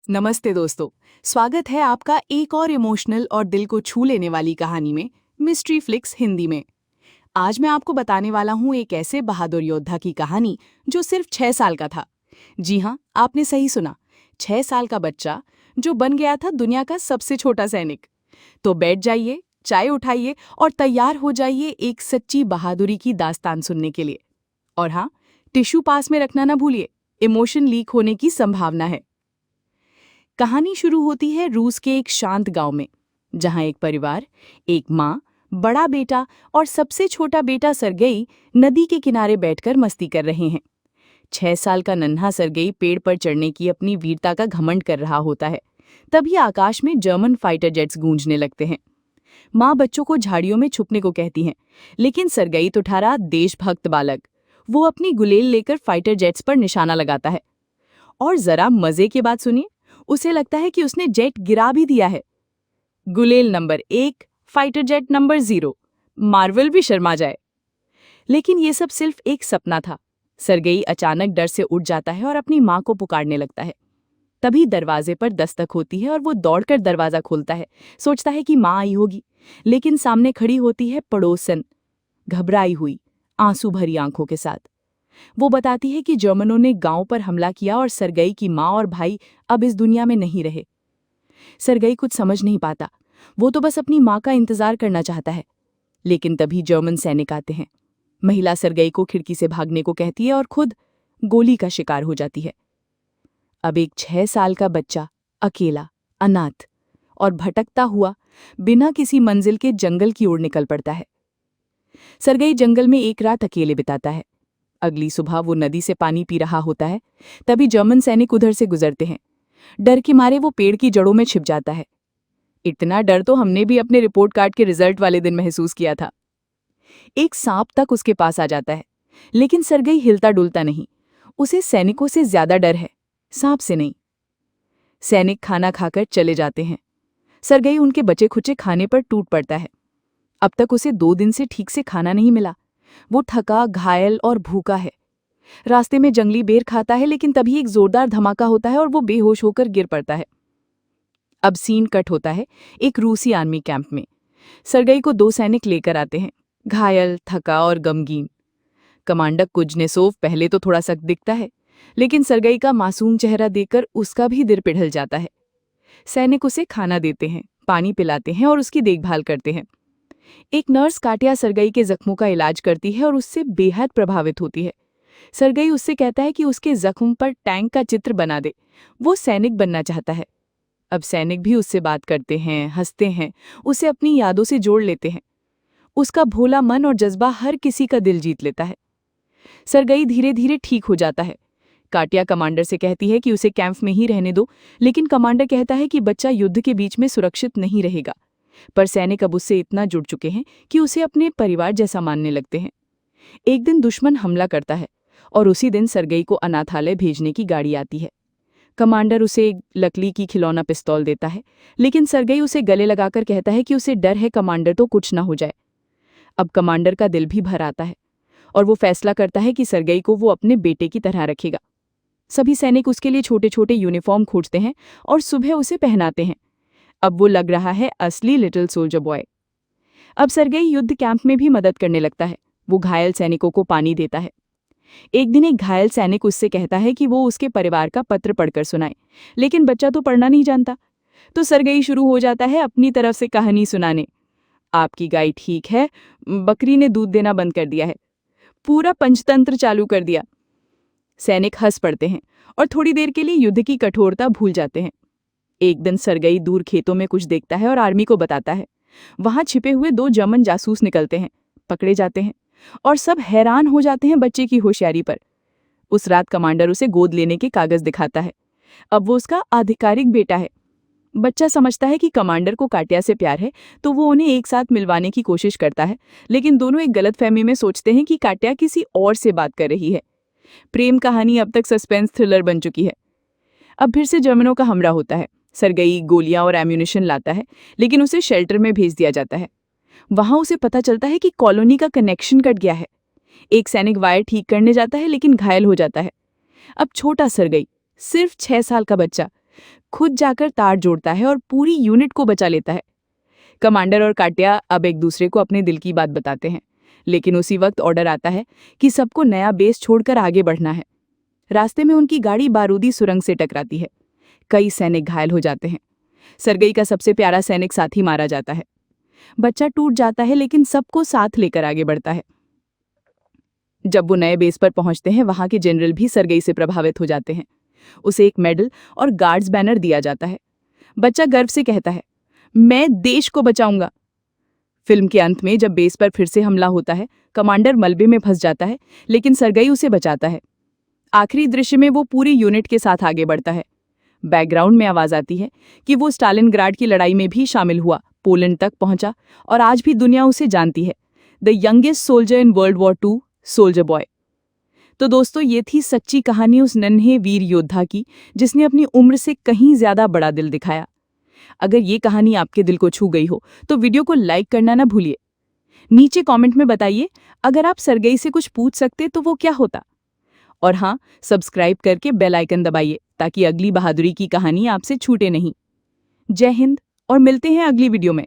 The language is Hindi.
नमस्ते दोस्तों। स्वागत है आपका एक और इमोशनल और दिल को छू लेने वाली कहानी में, मिस्ट्री फ्लिक्स हिंदी में। आज मैं आपको बताने वाला हूँ एक ऐसे बहादुर योद्धा की कहानी जो सिर्फ 6 साल का था। जी हाँ, आपने सही सुना, 6 साल का बच्चा जो बन गया था दुनिया का सबसे छोटा सैनिक। तो बैठ जाइए, चाय उठाइए और तैयार हो जाइए एक सच्ची बहादुरी की दास्तान सुनने के लिए। और हाँ, टिश्यू पास में रखना ना भूलिए, इमोशन लीक होने की संभावना है। कहानी शुरू होती है रूस के एक शांत गांव में, जहां एक परिवार, एक माँ, बड़ा बेटा और सबसे छोटा बेटा सरगेई नदी के किनारे बैठकर मस्ती कर रहे हैं। 6 साल का नन्हा सरगेई पेड़ पर चढ़ने की अपनी वीरता का घमंड कर रहा होता है। तभी आकाश में जर्मन फाइटर जेट्स गूंजने लगते हैं। माँ बच्चों को झाड़ियों में छुपने को कहती हैं, लेकिन सरगई तो ठहरा देशभक्त बालक। वो अपनी गुलेल लेकर फाइटर जेट्स पर निशाना लगाता है। और जरा मजे की बात सुनिए, उसे लगता है कि उसने जेट गिरा भी दिया है। गुलेल number 1, fighter jet number 0। Marvel भी शर्मा जाए। लेकिन ये सब सिर्फ एक सपना था। सरगेई अचानक डर से उठ जाता है और अपनी माँ को पुकारने लगता है। तभी दरवाजे पर दस्तक होती है और वो दौड़कर दरवाजा खोलता है। सोचता है कि माँ आई होगी, लेकिन सामने खड़ी होती है पड़ोसन, घबराई हुई, आंसू भरी आंखों के साथ। वो बताती है कि जर्मनों ने गांव पर हमला किया और सरगई की माँ और भाई अब इस दुनिया में नहीं रहे। सरगई कुछ समझ नहीं पाता, वो तो बस अपनी माँ का इंतजार करना चाहता है। लेकिन तभी जर्मन सैनिक आते हैं। महिला सरगई को खिड़की से भागने को कहती है और खुद गोली का शिकार हो जाती है। अब एक 6 साल का बच्चा अकेला, अनाथ और भटकता हुआ बिना किसी मंजिल के जंगल की ओर निकल पड़ता है। सरगई जंगल में एक रात अकेले बिताता है। अगली सुबह वो नदी से पानी पी रहा होता है। तभी जर्मन सैनिक उधर से गुजरते हैं। डर के मारे वो पेड़ की जड़ों में छिप जाता है। इतना डर तो हमने भी अपने रिपोर्ट कार्ड के रिजल्ट वाले दिन महसूस किया था। एक सांप तक उसके पास आ जाता है, लेकिन सरगई हिलता डुलता नहीं। उसे सैनिकों से ज्यादा डर है, सांप से नहीं। सैनिक खाना खाकर चले जाते हैं। सरगई उनके बचे खुचे खाने पर टूट पड़ता है। अब तक उसे 2 दिन से ठीक से खाना नहीं मिला। वो थका, घायल और भूखा है। रास्ते में जंगली बेर खाता है, लेकिन तभी एक जोरदार धमाका होता है और वो बेहोश होकर गिर पड़ता है। अब सीन कट होता है एक रूसी आर्मी कैंप में। सरगई को 2 सैनिक लेकर आते हैं, घायल, थका और गमगीन। कमांडर कुज्नेसोव पहले तो थोड़ा सख्त दिखता है, लेकिन सरगई का मासूम चेहरा देखकर उसका भी दिल पिघल जाता है। सैनिक उसे खाना देते हैं, पानी पिलाते हैं और उसकी देखभाल करते हैं। एक नर्स काटिया सरगई के जख्मों का इलाज करती है और उससे बेहद प्रभावित होती है। सरगई उससे कहता है कि उसके जख्म पर टैंक का चित्र बना दे। वो सैनिक बनना चाहता है। अब सैनिक भी उससे बात करते हैं, हंसते हैं, उसे अपनी यादों से जोड़ लेते हैं। उसका भोला मन और जज्बा हर किसी का दिल जीत लेता है। सरगई धीरे धीरे ठीक हो जाता है। काटिया कमांडर से कहती है कि उसे कैंप में ही रहने दो, लेकिन कमांडर कहता है कि बच्चा युद्ध के बीच में सुरक्षित नहीं रहेगा। पर सैनिक अब उससे इतना जुड़ चुके हैं कि उसे अपने परिवार जैसा मानने लगते हैं। एक दिन दुश्मन हमला करता है और उसी दिन सरगई को अनाथालय भेजने की गाड़ी आती है। कमांडर उसे एक लकड़ी की खिलौना पिस्तौल देता है, लेकिन सरगई उसे गले लगाकर कहता है कि उसे डर है कमांडर तो कुछ ना हो जाए। अब कमांडर का दिल भी भर आता है और वो फैसला करता है कि सरगई को वो अपने बेटे की तरह रखेगा। सभी सैनिक उसके लिए छोटे छोटे यूनिफॉर्म खोजते हैं और सुबह उसे पहनाते हैं। अब वो लग रहा है असली लिटिल सोल्जर बॉय। अब सरगई युद्ध कैंप में भी मदद करने लगता है। वो घायल सैनिकों को पानी देता है। एक दिन एक घायल सैनिक उससे कहता है कि वो उसके परिवार का पत्र पढ़कर सुनाए, लेकिन बच्चा तो पढ़ना नहीं जानता। तो सरगई शुरू हो जाता है अपनी तरफ से कहानी सुनाने। आपकी गाय ठीक है, बकरी ने दूध देना बंद कर दिया है, पूरा पंचतंत्र चालू कर दिया। सैनिक हंस पड़ते हैं और थोड़ी देर के लिए युद्ध की कठोरता भूल जाते हैं। एक दिन सरगई दूर खेतों में कुछ देखता है और आर्मी को बताता है। वहां छिपे हुए 2 जर्मन जासूस निकलते हैं, पकड़े जाते हैं और सब हैरान हो जाते हैं बच्चे की होशियारी पर। उस रात कमांडर उसे गोद लेने के कागज दिखाता है। अब वो उसका आधिकारिक बेटा है। बच्चा समझता है कि कमांडर को काटिया से प्यार है, तो वो उन्हें एक साथ मिलवाने की कोशिश करता है, लेकिन दोनों एक गलतफहमी में सोचते हैं कि काटिया किसी और से बात कर रही है। प्रेम कहानी अब तक सस्पेंस थ्रिलर बन चुकी है। अब फिर से जर्मनों का हमला होता है। सरगई गोलियां और एम्यूनिशन लाता है, लेकिन उसे शेल्टर में भेज दिया जाता है। वहां उसे पता चलता है कि कॉलोनी का कनेक्शन कट गया है। एक सैनिक वायर ठीक करने जाता है, लेकिन घायल हो जाता है। अब छोटा सरगई, सिर्फ 6 साल का बच्चा, खुद जाकर तार जोड़ता है और पूरी यूनिट को बचा लेता है। कमांडर और काटिया अब एक दूसरे को अपने दिल की बात बताते हैं, लेकिन उसी वक्त ऑर्डर आता है कि सबको नया बेस छोड़कर आगे बढ़ना है। रास्ते में उनकी गाड़ी बारूदी सुरंग से टकराती है। कई सैनिक घायल हो जाते हैं। सरगई का सबसे प्यारा सैनिक साथी मारा जाता है। बच्चा टूट जाता है, लेकिन सबको साथ लेकर आगे बढ़ता है। जब वो नए बेस पर पहुंचते हैं, वहां के जनरल भी सरगई से प्रभावित हो जाते हैं। उसे एक मेडल और गार्ड्स बैनर दिया जाता है। बच्चा गर्व से कहता है, मैं देश को बचाऊंगा। फिल्म के अंत में जब बेस पर फिर से हमला होता है, कमांडर मलबे में फंस जाता है, लेकिन सरगई उसे बचाता है। आखिरी दृश्य में वो पूरी यूनिट के साथ आगे बढ़ता है। बैकग्राउंड में आवाज आती है कि वो स्टालिनग्राड की लड़ाई में भी शामिल हुआ, पोलैंड तक पहुंचा और आज भी दुनिया उसे जानती है। The youngest soldier in world war II, soldier boy. तो दोस्तों, ये थी सच्ची कहानी उस नन्हे वीर योद्धा की जिसने अपनी उम्र से कहीं ज्यादा बड़ा दिल दिखाया। अगर ये कहानी आपके दिल को छू गई हो तो वीडियो को लाइक करना ना भूलिए। नीचे कमेंट में बताइए, अगर आप सरगई से कुछ पूछ सकते तो वो क्या होता। और हाँ, सब्सक्राइब करके बेल आइकन दबाइए ताकि अगली बहादुरी की कहानी आपसे छूटे नहीं। जय हिंद और मिलते हैं अगली वीडियो में।